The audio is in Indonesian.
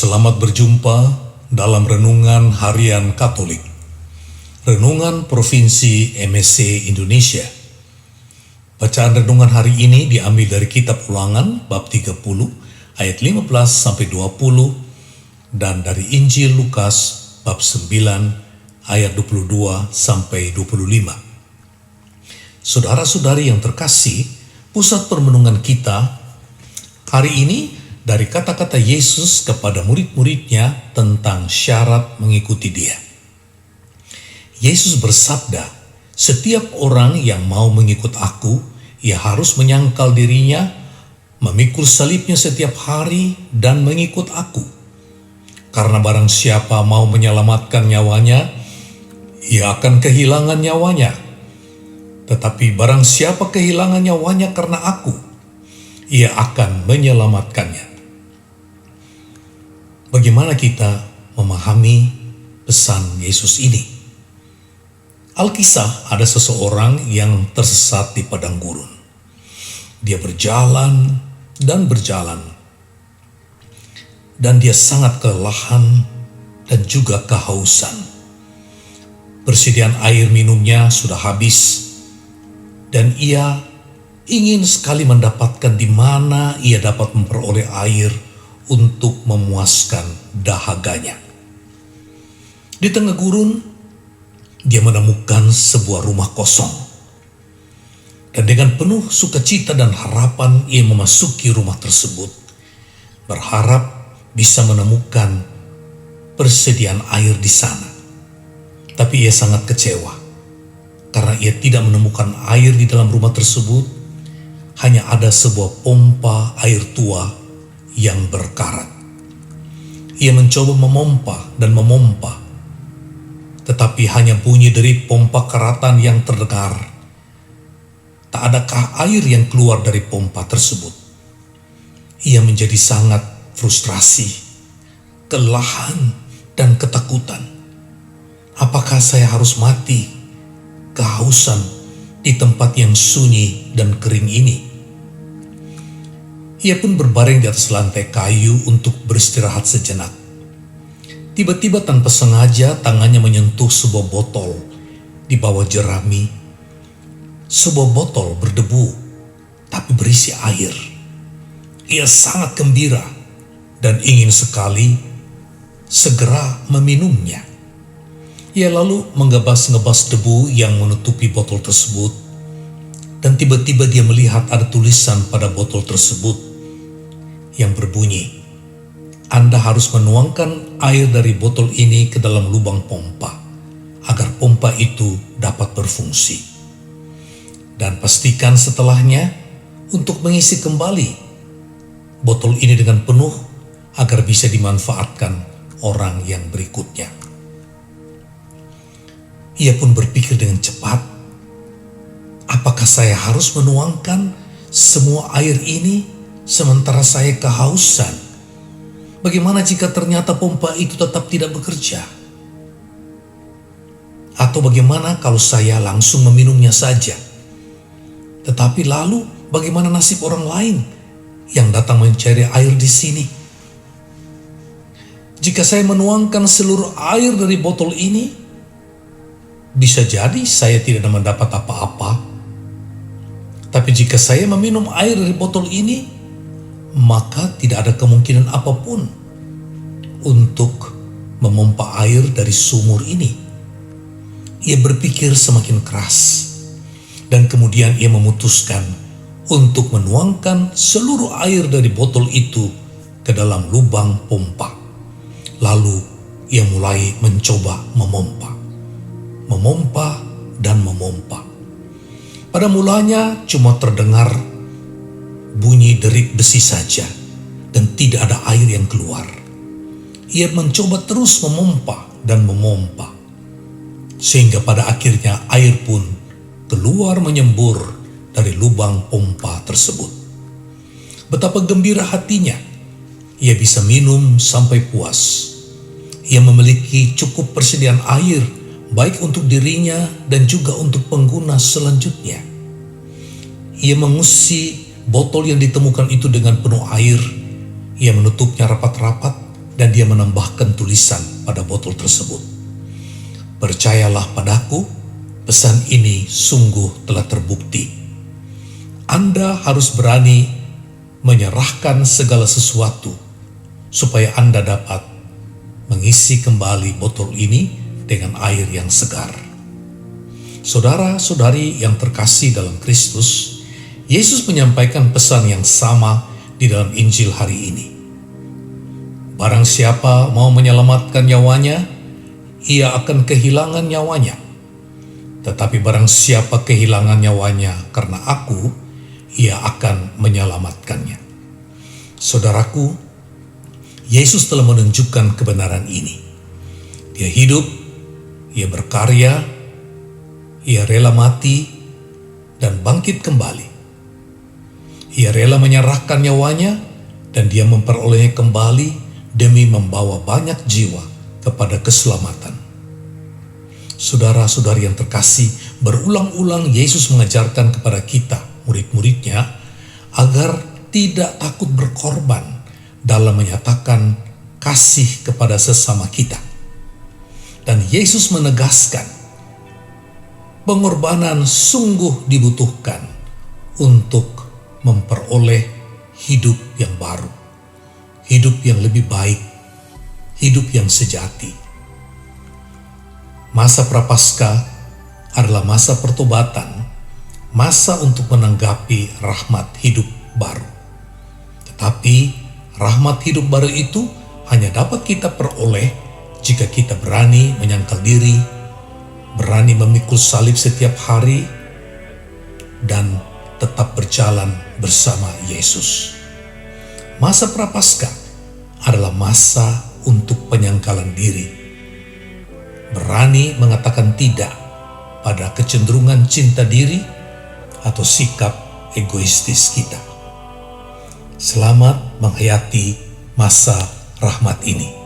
Selamat berjumpa dalam Renungan Harian Katolik. Renungan Provinsi MSC Indonesia. Bacaan renungan hari ini diambil dari Kitab Ulangan bab 30 ayat 15-20 dan dari Injil Lukas bab 9 ayat 22-25. Saudara-saudari yang terkasih, pusat permenungan kita hari ini dari kata-kata Yesus kepada murid-muridnya tentang syarat mengikuti Dia. Yesus bersabda, "Setiap orang yang mau mengikut aku, ia harus menyangkal dirinya, memikul salibnya setiap hari dan mengikut aku. Karena barang siapa mau menyelamatkan nyawanya, ia akan kehilangan nyawanya. Tetapi barang siapa kehilangan nyawanya karena aku, ia akan menyelamatkannya." Bagaimana kita memahami pesan Yesus ini? Alkisah, ada seseorang yang tersesat di padang gurun. Dia berjalan dan berjalan, dan dia sangat kelelahan dan juga kehausan. Persediaan air minumnya sudah habis, dan ia ingin sekali mendapatkan di mana ia dapat memperoleh air untuk memuaskan dahaganya. Di tengah gurun, dia menemukan sebuah rumah kosong. Dan dengan penuh sukacita dan harapan ia memasuki rumah tersebut, berharap bisa menemukan persediaan air di sana. Tapi ia sangat kecewa, karena ia tidak menemukan air di dalam rumah tersebut. Hanya ada sebuah pompa air tua yang berkarat. Ia mencoba memompa dan memompa, tetapi hanya bunyi dari pompa karatan yang terdengar. Tak adakah air yang keluar dari pompa tersebut. Ia menjadi sangat frustrasi, kelelahan, dan ketakutan. Apakah saya harus mati kehausan di tempat yang sunyi dan kering ini? Ia pun berbaring di atas lantai kayu untuk beristirahat sejenak. Tiba-tiba tanpa sengaja tangannya menyentuh sebuah botol di bawah jerami. Sebuah botol berdebu, tapi berisi air. Ia sangat gembira dan ingin sekali segera meminumnya. Ia lalu mengebas-ngebas debu yang menutupi botol tersebut, dan tiba-tiba dia melihat ada tulisan pada botol tersebut yang berbunyi, "Anda harus menuangkan air dari botol ini ke dalam lubang pompa, agar pompa itu dapat berfungsi. Dan pastikan setelahnya untuk mengisi kembali botol ini dengan penuh, agar bisa dimanfaatkan orang yang berikutnya." Ia pun berpikir dengan cepat, apakah saya harus menuangkan semua air ini sementara saya kehausan? Bagaimana jika ternyata pompa itu tetap tidak bekerja? Atau bagaimana kalau saya langsung meminumnya saja? Tetapi lalu bagaimana nasib orang lain yang datang mencari air di sini? Jika saya menuangkan seluruh air dari botol ini, bisa jadi saya tidak mendapat apa-apa. Tapi jika saya meminum air dari botol ini, maka tidak ada kemungkinan apapun untuk memompa air dari sumur ini. Ia berpikir semakin keras, dan kemudian ia memutuskan untuk menuangkan seluruh air dari botol itu ke dalam lubang pompa. Lalu ia mulai mencoba memompa dan memompa. Pada mulanya cuma terdengar bunyi derit besi saja, dan tidak ada air yang keluar. Ia mencoba terus memompa dan memompa, sehingga pada akhirnya air pun keluar menyembur dari lubang pompa tersebut. Betapa gembira hatinya, ia bisa minum sampai puas. Ia memiliki cukup persediaan air, baik untuk dirinya dan juga untuk pengguna selanjutnya. Ia mengisi botol yang ditemukan itu dengan penuh air. Ia menutupnya rapat-rapat dan dia menambahkan tulisan pada botol tersebut. Percayalah padaku, pesan ini sungguh telah terbukti. Anda harus berani menyerahkan segala sesuatu supaya Anda dapat mengisi kembali botol ini dengan air yang segar. Saudara-saudari yang terkasih dalam Kristus, Yesus menyampaikan pesan yang sama di dalam Injil hari ini. Barang siapa mau menyelamatkan nyawanya, ia akan kehilangan nyawanya. Tetapi barang siapa kehilangan nyawanya karena aku, ia akan menyelamatkannya. Saudaraku, Yesus telah menunjukkan kebenaran ini. Dia hidup, ia berkarya, ia rela mati dan bangkit kembali. Ia rela menyerahkan nyawanya dan dia memperolehnya kembali demi membawa banyak jiwa kepada keselamatan. Saudara-saudari yang terkasih, berulang-ulang Yesus mengajarkan kepada kita, murid-muridnya, agar tidak takut berkorban dalam menyatakan kasih kepada sesama kita. Dan Yesus menegaskan, pengorbanan sungguh dibutuhkan untuk memperoleh hidup yang baru, hidup yang lebih baik, hidup yang sejati. Masa prapaskah adalah masa pertobatan, masa untuk menanggapi rahmat hidup baru. Tetapi rahmat hidup baru itu hanya dapat kita peroleh jika kita berani menyangkal diri, berani memikul salib setiap hari, dan tetap berjalan bersama Yesus. Masa prapaskah adalah masa untuk penyangkalan diri. Berani mengatakan tidak pada kecenderungan cinta diri atau sikap egoistis kita. Selamat menghayati masa rahmat ini.